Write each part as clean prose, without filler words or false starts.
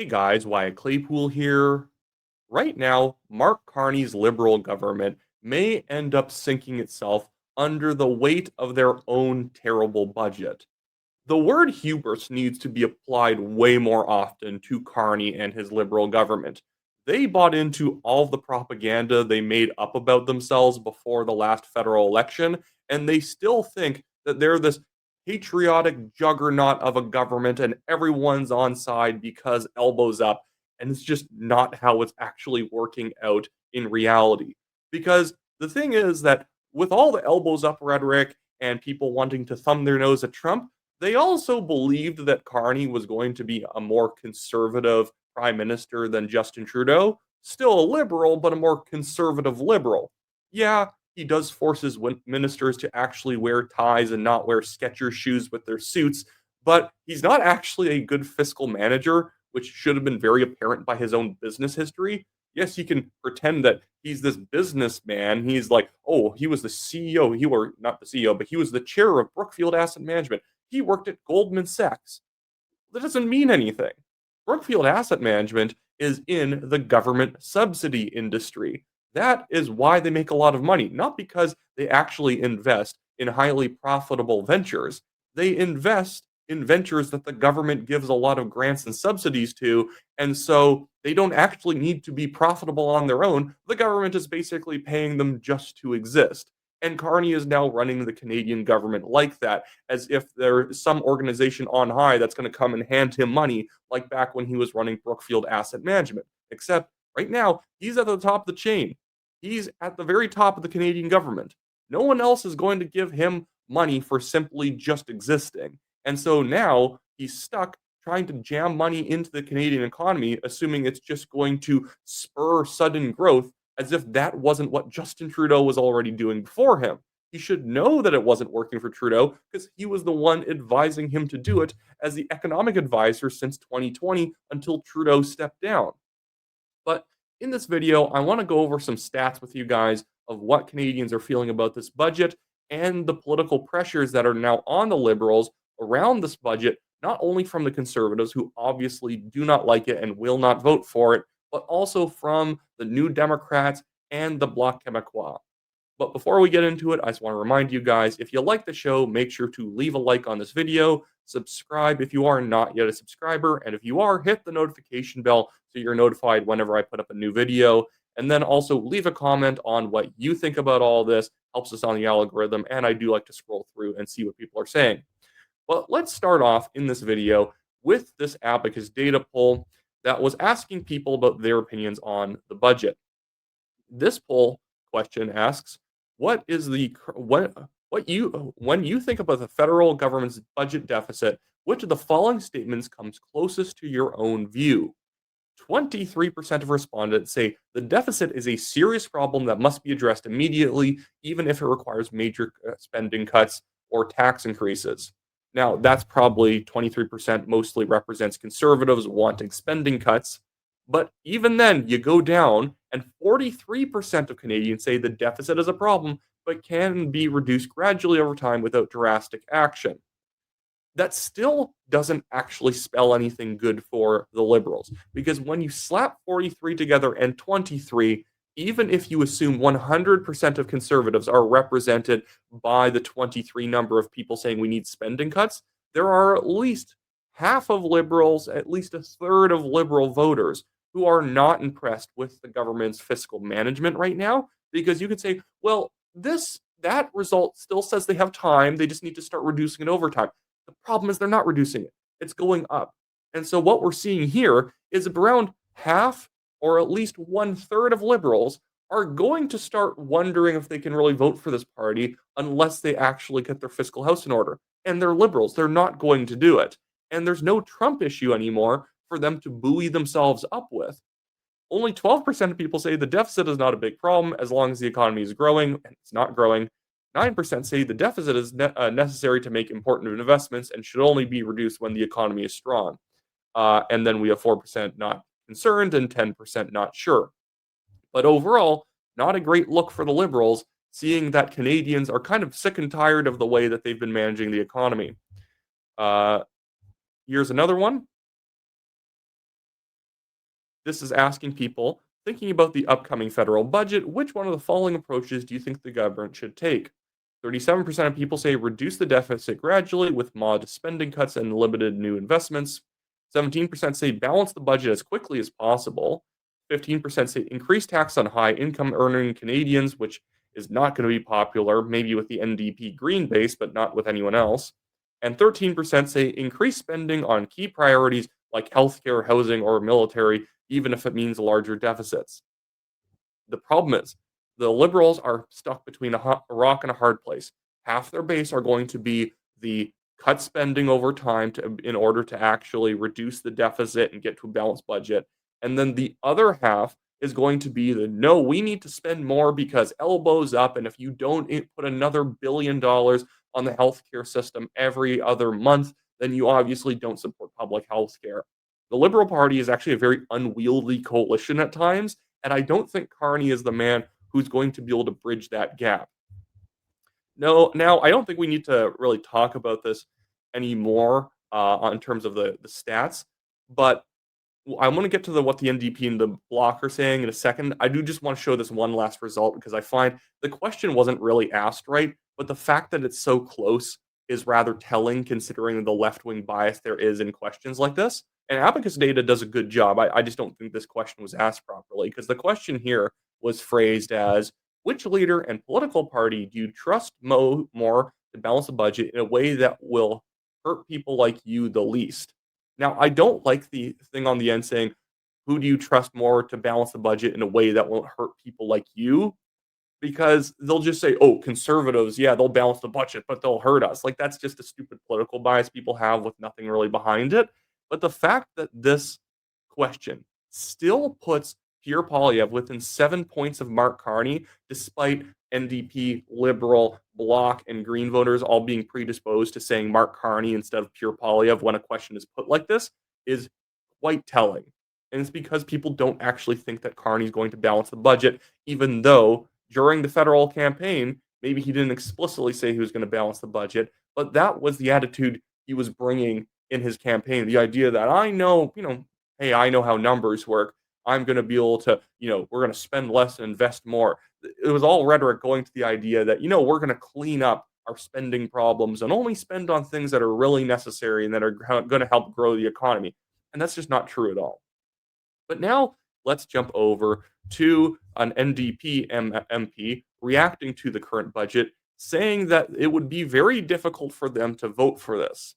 Hey guys, Wyatt Claypool here. Right now, Mark Carney's Liberal government may end up sinking itself under the weight of their own terrible budget. The word hubris needs to be applied way more often to Carney and his Liberal government. They bought into all the propaganda they made up about themselves before the last federal election, and they still think that they're this patriotic juggernaut of a government and everyone's on side because elbows up. And it's just not how it's actually working out in reality. Because the thing is that with all the elbows up rhetoric and people wanting to thumb their nose at Trump, they also believed that Carney was going to be a more conservative prime minister than Justin Trudeau. Still a liberal, but a more conservative liberal. Yeah, he does force his ministers to actually wear ties and not wear Skechers shoes with their suits, but he's not actually a good fiscal manager, which should have been very apparent by his own business history. Yes, he can pretend that he's this businessman. He's like, oh, he was the CEO. He were not the CEO, but he was the chair of Brookfield Asset Management. He worked at Goldman Sachs. That doesn't mean anything. Brookfield Asset Management is in the government subsidy industry. That is why they make a lot of money, not because they actually invest in highly profitable ventures. They invest in ventures that the government gives a lot of grants and subsidies to, and so they don't actually need to be profitable on their own. The government is basically paying them just to exist. And Carney is now running the Canadian government like that, as if there's some organization on high that's going to come and hand him money, like back when he was running Brookfield Asset Management. Except right now, he's at the top of the chain. He's at the very top of the Canadian government. No one else is going to give him money for simply just existing. And so now he's stuck trying to jam money into the Canadian economy, assuming it's just going to spur sudden growth, as if that wasn't what Justin Trudeau was already doing before him. He should know that it wasn't working for Trudeau because he was the one advising him to do it as the economic advisor since 2020 until Trudeau stepped down. But in this video, I want to go over some stats with you guys of what Canadians are feeling about this budget and the political pressures that are now on the Liberals around this budget, not only from the Conservatives, who obviously do not like it and will not vote for it, but also from the New Democrats and the Bloc Québécois. But before we get into it, I just want to remind you guys, if you like the show, make sure to leave a like on this video, subscribe if you are not yet a subscriber, and if you are, hit the notification bell so you're notified whenever I put up a new video. And then also leave a comment on what you think about all this. Helps us on the algorithm, and I do like to scroll through and see what people are saying. Well, let's start off in this video with this Abacus data poll that was asking people about their opinions on the budget. This poll question asks, what is the what you when you think about the federal government's budget deficit, which of the following statements comes closest to your own view? 23% of respondents say the deficit is a serious problem that must be addressed immediately, even if it requires major spending cuts or tax increases. Now, that's probably 23% mostly represents conservatives wanting spending cuts. But even then, you go down, and 43% of Canadians say the deficit is a problem, but can be reduced gradually over time without drastic action. That still doesn't actually spell anything good for the Liberals, because when you slap 43 together and 23, even if you assume 100% of conservatives are represented by the 23 number of people saying we need spending cuts, there are at least half of Liberals, at least a third of Liberal voters who are not impressed with the government's fiscal management right now, because you could say, well, that result still says they have time, they just need to start reducing it over time. The problem is they're not reducing it. It's going up. And so what we're seeing here is around half or at least one third of liberals are going to start wondering if they can really vote for this party unless they actually get their fiscal house in order. And they're liberals. They're not going to do it. And there's no Trump issue anymore for them to buoy themselves up with. Only 12% of people say the deficit is not a big problem as long as the economy is growing, and it's not growing. 9% say the deficit is necessary to make important investments and should only be reduced when the economy is strong. And then we have 4% not concerned and 10% not sure. But overall, not a great look for the Liberals, seeing that Canadians are kind of sick and tired of the way that they've been managing the economy. Uh, Here's another one. This is asking people, thinking about the upcoming federal budget, which one of the following approaches do you think the government should take? 37% of people say reduce the deficit gradually with modest spending cuts and limited new investments. 17% say balance the budget as quickly as possible. 15% say increase tax on high income earning Canadians, which is not going to be popular, maybe with the NDP Green base, but not with anyone else. And 13% say increase spending on key priorities like healthcare, housing, or military, even if it means larger deficits. The problem is the liberals are stuck between a rock and a hard place. Half their base are going to be the cut spending over time in order to actually reduce the deficit and get to a balanced budget. And then the other half is going to be the no, we need to spend more because elbows up. And if you don't put another $1 billion on the healthcare system every other month, then you obviously don't support public healthcare. The Liberal Party is actually a very unwieldy coalition at times, and I don't think Carney is the man who's going to be able to bridge that gap. No, now I don't think we need to really talk about this anymore on terms of the stats, but I want to get to what the NDP and the Bloc are saying in a second. I do just want to show this one last result because I find the question wasn't really asked right, but the fact that it's so close is rather telling considering the left wing bias there is in questions like this. And Abacus Data does a good job. I just don't think this question was asked properly because the question here was phrased as which leader and political party do you trust more to balance the budget in a way that will hurt people like you the least? Now, I don't like the thing on the end saying, who do you trust more to balance the budget in a way that won't hurt people like you? Because they'll just say, oh, conservatives, yeah, they'll balance the budget, but they'll hurt us. Like, that's just a stupid political bias people have with nothing really behind it. But the fact that this question still puts Pierre Poilievre within 7 points of Mark Carney, despite NDP, Liberal, Bloc, and Green voters all being predisposed to saying Mark Carney instead of Pierre Poilievre when a question is put like this, is quite telling. And it's because people don't actually think that Carney's going to balance the budget, even though during the federal campaign, maybe he didn't explicitly say he was going to balance the budget, but that was the attitude he was bringing in his campaign. The idea that I know, hey, I know how numbers work. I'm going to be able to, we're going to spend less and invest more. It was all rhetoric going to the idea that, we're going to clean up our spending problems and only spend on things that are really necessary and that are going to help grow the economy. And that's just not true at all. But now let's jump over to an NDP MP reacting to the current budget, saying that it would be very difficult for them to vote for this.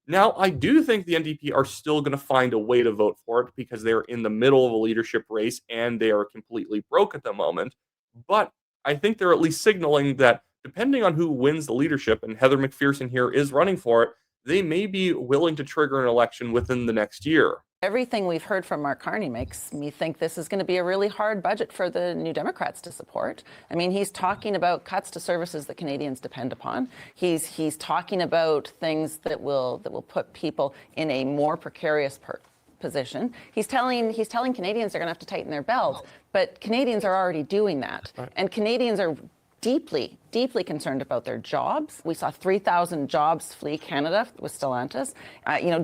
Now, I do think the NDP are still going to find a way to vote for it because they're in the middle of a leadership race and they are completely broke at the moment. But I think they're at least signaling that depending on who wins the leadership, and Heather McPherson here is running for it, they may be willing to trigger an election within the next year. Everything we've heard from Mark Carney makes me think this is going to be a really hard budget for the New Democrats to support. I mean, he's talking about cuts to services that Canadians depend upon. He's talking about things that will put people in a more precarious position. He's telling Canadians they're going to have to tighten their belts, but Canadians are already doing that, and Canadians are deeply concerned about their jobs. We saw 3,000 jobs flee Canada with Stellantis.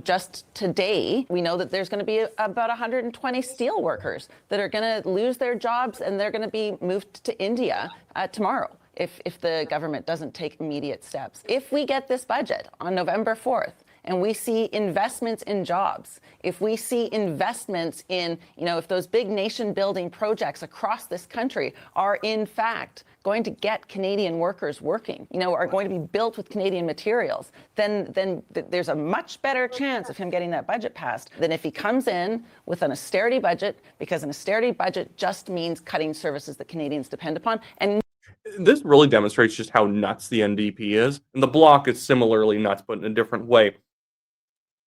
Just today, we know that there's going to be about 120 steel workers that are going to lose their jobs and they're going to be moved to India tomorrow if the government doesn't take immediate steps. If we get this budget on November 4th, and we see investments in jobs, if we see investments in, if those big nation building projects across this country are in fact going to get Canadian workers working, are going to be built with Canadian materials, then there's a much better chance of him getting that budget passed than if he comes in with an austerity budget, because an austerity budget just means cutting services that Canadians depend upon. And this really demonstrates just how nuts the NDP is. And the Bloc is similarly nuts, but in a different way.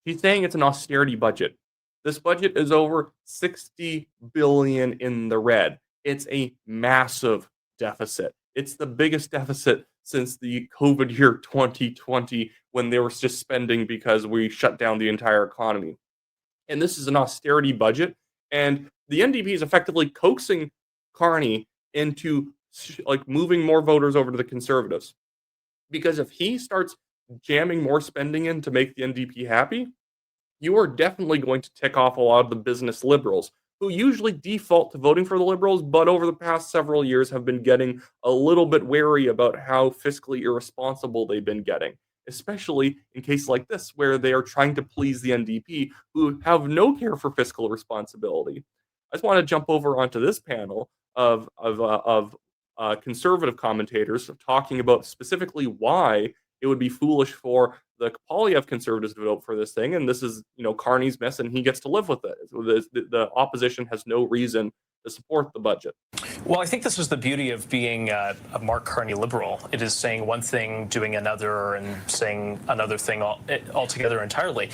He's saying it's an austerity budget. This budget is over $60 billion in the red. It's a massive deficit. It's the biggest deficit since the COVID year 2020, when they were just spending because we shut down the entire economy. And this is an austerity budget. And the NDP is effectively coaxing Carney into moving more voters over to the Conservatives. Because if he starts jamming more spending in to make the NDP happy, you are definitely going to tick off a lot of the business liberals who usually default to voting for the Liberals, but over the past several years have been getting a little bit wary about how fiscally irresponsible they've been getting, especially in cases like this where they are trying to please the NDP, who have no care for fiscal responsibility. I just want to jump over onto this panel of conservative commentators talking about specifically why it would be foolish for the Polyev conservatives to vote for this thing, and this is, Carney's mess, and he gets to live with it. So the opposition has no reason to support the budget. Well, I think this is the beauty of being a Mark Carney liberal. It is saying one thing, doing another, and saying another thing altogether entirely.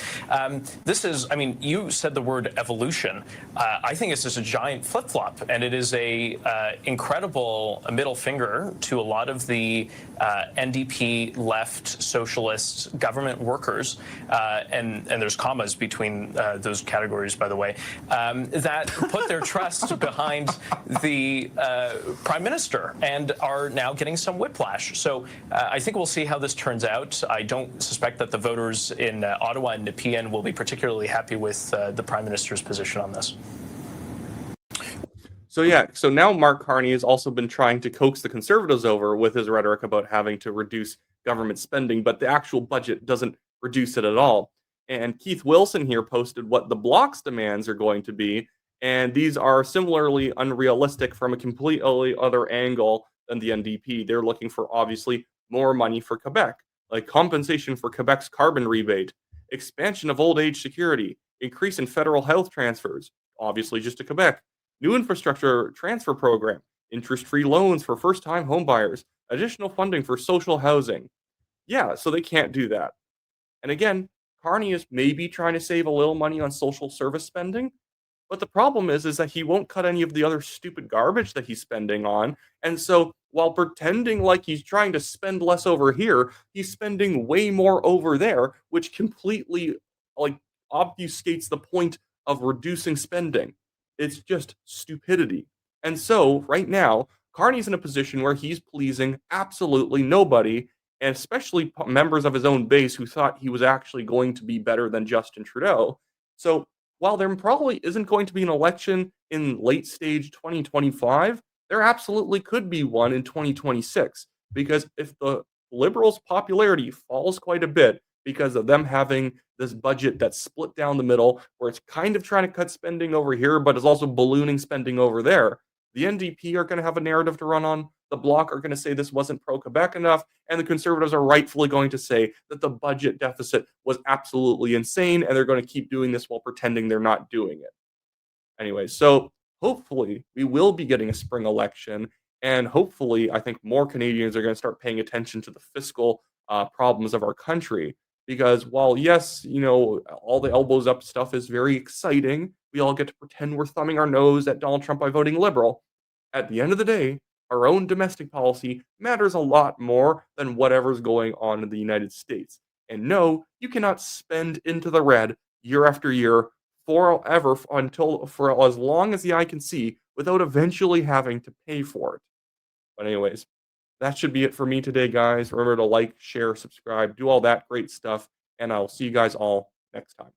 This is, I mean, you said the word evolution. I think it's just a giant flip-flop, and it is a incredible middle finger to a lot of the NDP left socialist government workers, and there's commas between those categories, by the way, that put their trust behind the Prime Minister and are now getting some whiplash. So I think we'll see how this turns out. I don't suspect that the voters in Ottawa and Nepean will be particularly happy with the Prime Minister's position on this. So now Mark Carney has also been trying to coax the Conservatives over with his rhetoric about having to reduce government spending, but the actual budget doesn't reduce it at all. And Keith Wilson here posted what the Bloc's demands are going to be, and these are similarly unrealistic from a completely other angle than the NDP. They're looking for, obviously, more money for Quebec, like compensation for Quebec's carbon rebate, expansion of old age security, increase in federal health transfers, obviously just to Quebec, new infrastructure transfer program, interest-free loans for first-time homebuyers, additional funding for social housing. Yeah, so they can't do that. And again, Carney is maybe trying to save a little money on social service spending, but the problem is that he won't cut any of the other stupid garbage that he's spending on. And so while pretending like he's trying to spend less over here, he's spending way more over there, which completely obfuscates the point of reducing spending. It's just stupidity. And so right now, Carney's in a position where he's pleasing absolutely nobody, and especially members of his own base who thought he was actually going to be better than Justin Trudeau. So while there probably isn't going to be an election in late stage 2025, there absolutely could be one in 2026. Because if the Liberals' popularity falls quite a bit because of them having this budget that's split down the middle, where it's kind of trying to cut spending over here, but is also ballooning spending over there, the NDP are going to have a narrative to run on. The Bloc are going to say this wasn't pro-Quebec enough, and the Conservatives are rightfully going to say that the budget deficit was absolutely insane, and they're going to keep doing this while pretending they're not doing it. Anyway, so hopefully we will be getting a spring election, and hopefully I think more Canadians are going to start paying attention to the fiscal problems of our country. Because while, yes, all the elbows up stuff is very exciting, we all get to pretend we're thumbing our nose at Donald Trump by voting Liberal. At the end of the day, our own domestic policy matters a lot more than whatever's going on in the United States. And no, you cannot spend into the red year after year forever for as long as the eye can see without eventually having to pay for it. But anyways, that should be it for me today, guys. Remember to like, share, subscribe, do all that great stuff, and I'll see you guys all next time.